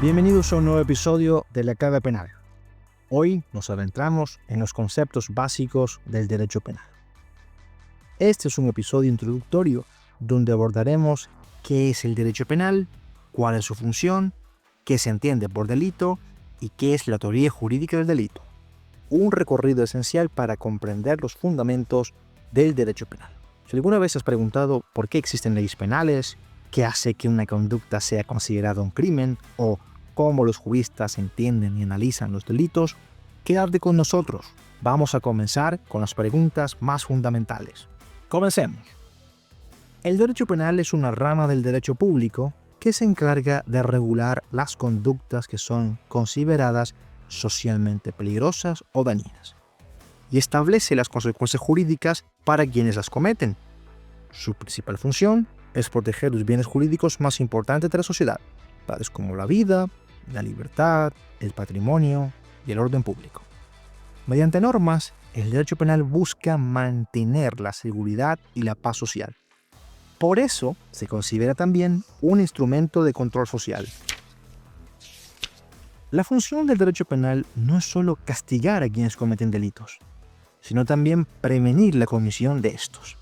Bienvenidos a un nuevo episodio de la Clave Penal. Hoy nos adentramos en los conceptos básicos del derecho penal. Este es un episodio introductorio donde abordaremos qué es el derecho penal, cuál es su función, qué se entiende por delito y qué es la teoría jurídica del delito. Un recorrido esencial para comprender los fundamentos del derecho penal. Si alguna vez has preguntado por qué existen leyes penales, qué hace que una conducta sea considerada un crimen o cómo los juristas entienden y analizan los delitos, quédate con nosotros. Vamos a comenzar con las preguntas más fundamentales. Comencemos. El derecho penal es una rama del derecho público que se encarga de regular las conductas que son consideradas socialmente peligrosas o dañinas y establece las consecuencias jurídicas para quienes las cometen. Su principal función es proteger los bienes jurídicos más importantes de la sociedad, tales como la vida, la libertad, el patrimonio y el orden público. Mediante normas, el derecho penal busca mantener la seguridad y la paz social. Por eso, se considera también un instrumento de control social. La función del derecho penal no es solo castigar a quienes cometen delitos, sino también prevenir la comisión de estos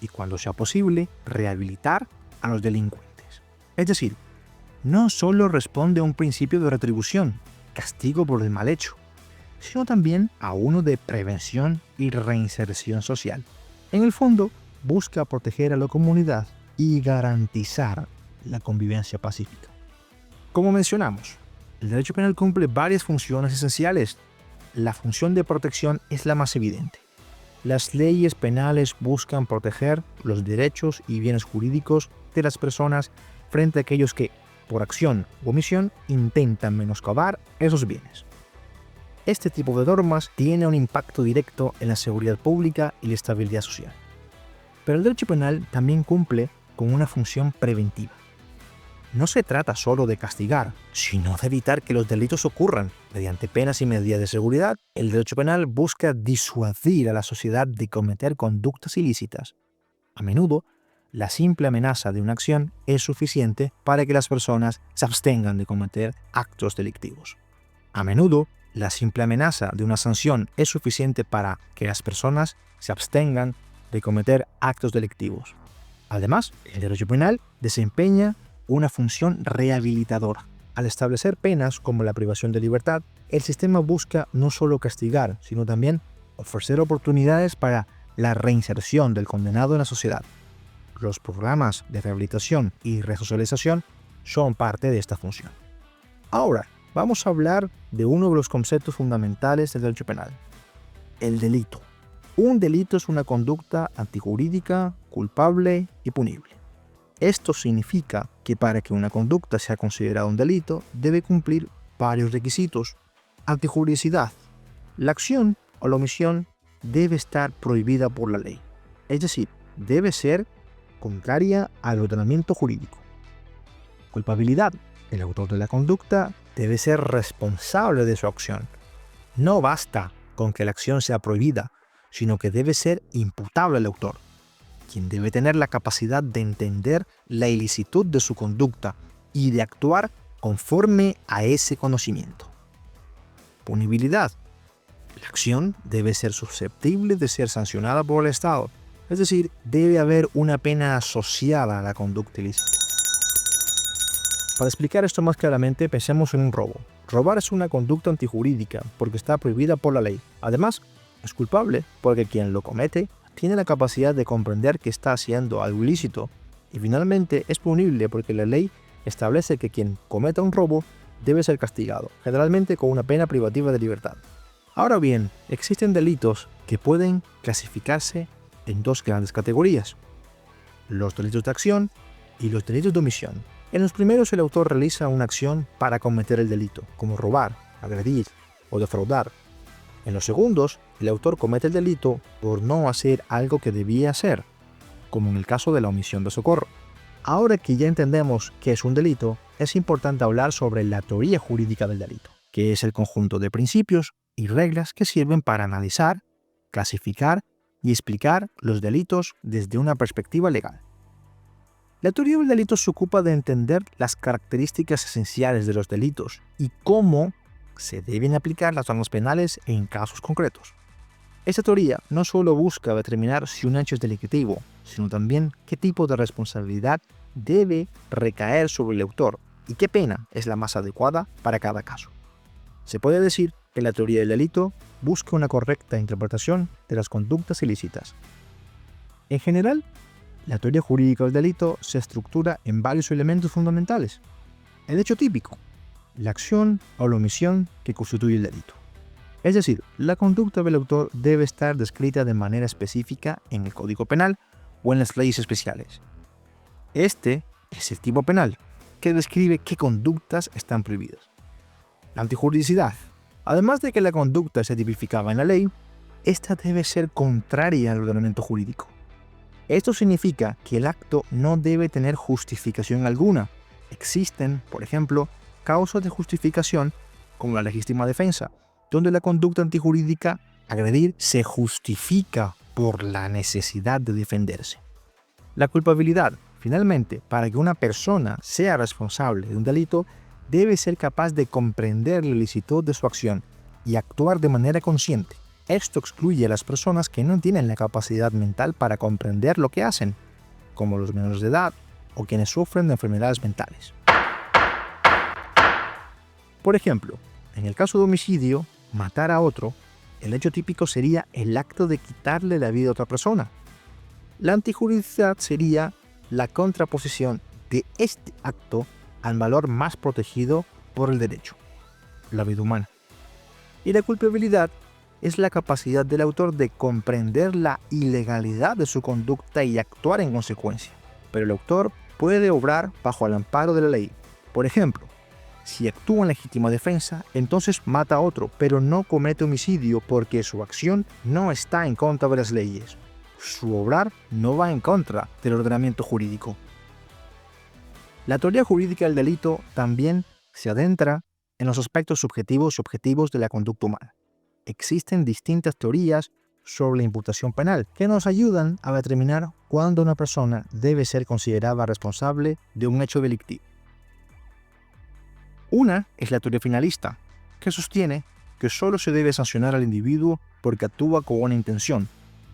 y, cuando sea posible, rehabilitar a los delincuentes. Es decir, no solo responde a un principio de retribución, castigo por el mal hecho, sino también a uno de prevención y reinserción social. En el fondo, busca proteger a la comunidad y garantizar la convivencia pacífica. Como mencionamos, el derecho penal cumple varias funciones esenciales. La función de protección es la más evidente. Las leyes penales buscan proteger los derechos y bienes jurídicos de las personas frente a aquellos que, por acción u omisión, intentan menoscabar esos bienes. Este tipo de normas tiene un impacto directo en la seguridad pública y la estabilidad social. Pero el derecho penal también cumple con una función preventiva. No se trata solo de castigar, sino de evitar que los delitos ocurran. Mediante penas y medidas de seguridad, el derecho penal busca disuadir a la sociedad de cometer conductas ilícitas. A menudo, la simple amenaza de una acción es suficiente para que las personas se abstengan de cometer actos delictivos. A menudo, la simple amenaza de una sanción es suficiente para que las personas se abstengan de cometer actos delictivos. Además, el derecho penal desempeña una función rehabilitadora. Al establecer penas como la privación de libertad, el sistema busca no solo castigar, sino también ofrecer oportunidades para la reinserción del condenado en la sociedad. Los programas de rehabilitación y resocialización son parte de esta función. Ahora, vamos a hablar de uno de los conceptos fundamentales del derecho penal: el delito. Un delito es una conducta antijurídica, culpable y punible. Esto significa que para que una conducta sea considerada un delito, debe cumplir varios requisitos. Antijuridicidad. La acción o la omisión debe estar prohibida por la ley. Es decir, debe ser contraria al ordenamiento jurídico. Culpabilidad. El autor de la conducta debe ser responsable de su acción. No basta con que la acción sea prohibida, sino que debe ser imputable al autor, quien debe tener la capacidad de entender la ilicitud de su conducta y de actuar conforme a ese conocimiento. Punibilidad. La acción debe ser susceptible de ser sancionada por el Estado, es decir, debe haber una pena asociada a la conducta ilícita. Para explicar esto más claramente, pensemos en un robo. Robar es una conducta antijurídica porque está prohibida por la ley. Además, es culpable porque quien lo comete tiene la capacidad de comprender que está haciendo algo ilícito. Y finalmente es punible porque la ley establece que quien cometa un robo debe ser castigado, generalmente con una pena privativa de libertad. Ahora bien, existen delitos que pueden clasificarse en dos grandes categorías: los delitos de acción y los delitos de omisión. En los primeros, el autor realiza una acción para cometer el delito, como robar, agredir o defraudar. En los segundos, el autor comete el delito por no hacer algo que debía hacer, como en el caso de la omisión de socorro. Ahora que ya entendemos qué es un delito, es importante hablar sobre la teoría jurídica del delito, que es el conjunto de principios y reglas que sirven para analizar, clasificar y explicar los delitos desde una perspectiva legal. La teoría del delito se ocupa de entender las características esenciales de los delitos y cómo se deben aplicar las normas penales en casos concretos. Esta teoría no solo busca determinar si un hecho es delictivo, sino también qué tipo de responsabilidad debe recaer sobre el autor y qué pena es la más adecuada para cada caso. Se puede decir que la teoría del delito busca una correcta interpretación de las conductas ilícitas. En general, la teoría jurídica del delito se estructura en varios elementos fundamentales. El hecho típico, la acción o la omisión que constituye el delito. Es decir, la conducta del autor debe estar descrita de manera específica en el Código Penal o en las leyes especiales. Este es el tipo penal, que describe qué conductas están prohibidas. La antijuridicidad. Además de que la conducta se tipificaba en la ley, esta debe ser contraria al ordenamiento jurídico. Esto significa que el acto no debe tener justificación alguna. Existen, por ejemplo, causas de justificación como la legítima defensa, donde la conducta antijurídica, agredir, se justifica por la necesidad de defenderse. La culpabilidad. Finalmente, para que una persona sea responsable de un delito, debe ser capaz de comprender la ilicitud de su acción y actuar de manera consciente. Esto excluye a las personas que no tienen la capacidad mental para comprender lo que hacen, como los menores de edad o quienes sufren de enfermedades mentales. Por ejemplo, en el caso de homicidio, matar a otro, el hecho típico sería el acto de quitarle la vida a otra persona. La antijuridicidad sería la contraposición de este acto al valor más protegido por el derecho, la vida humana. Y la culpabilidad es la capacidad del autor de comprender la ilegalidad de su conducta y actuar en consecuencia. Pero el autor puede obrar bajo el amparo de la ley. Por ejemplo, si actúa en legítima defensa, entonces mata a otro, pero no comete homicidio porque su acción no está en contra de las leyes. Su obrar no va en contra del ordenamiento jurídico. La teoría jurídica del delito también se adentra en los aspectos subjetivos y objetivos de la conducta humana. Existen distintas teorías sobre la imputación penal que nos ayudan a determinar cuándo una persona debe ser considerada responsable de un hecho delictivo. Una es la teoría finalista, que sostiene que solo se debe sancionar al individuo porque actúa con una intención,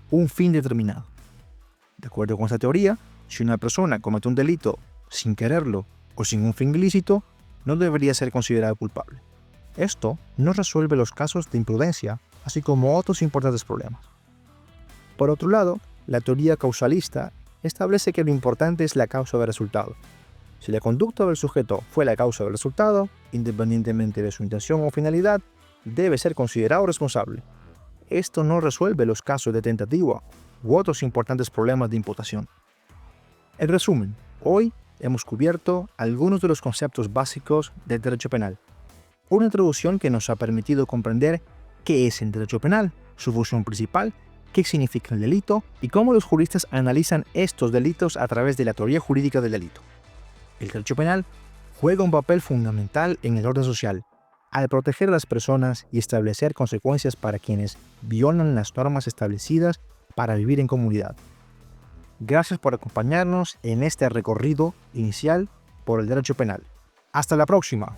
un fin determinado. De acuerdo con esta teoría, si una persona comete un delito sin quererlo o sin un fin ilícito, no debería ser considerada culpable. Esto no resuelve los casos de imprudencia, así como otros importantes problemas. Por otro lado, la teoría causalista establece que lo importante es la causa del resultado. Si la conducta del sujeto fue la causa del resultado, independientemente de su intención o finalidad, debe ser considerado responsable. Esto no resuelve los casos de tentativa u otros importantes problemas de imputación. En resumen, hoy hemos cubierto algunos de los conceptos básicos del derecho penal. Una introducción que nos ha permitido comprender qué es el derecho penal, su función principal, qué significa el delito y cómo los juristas analizan estos delitos a través de la teoría jurídica del delito. El derecho penal juega un papel fundamental en el orden social, al proteger a las personas y establecer consecuencias para quienes violan las normas establecidas para vivir en comunidad. Gracias por acompañarnos en este recorrido inicial por el derecho penal. ¡Hasta la próxima!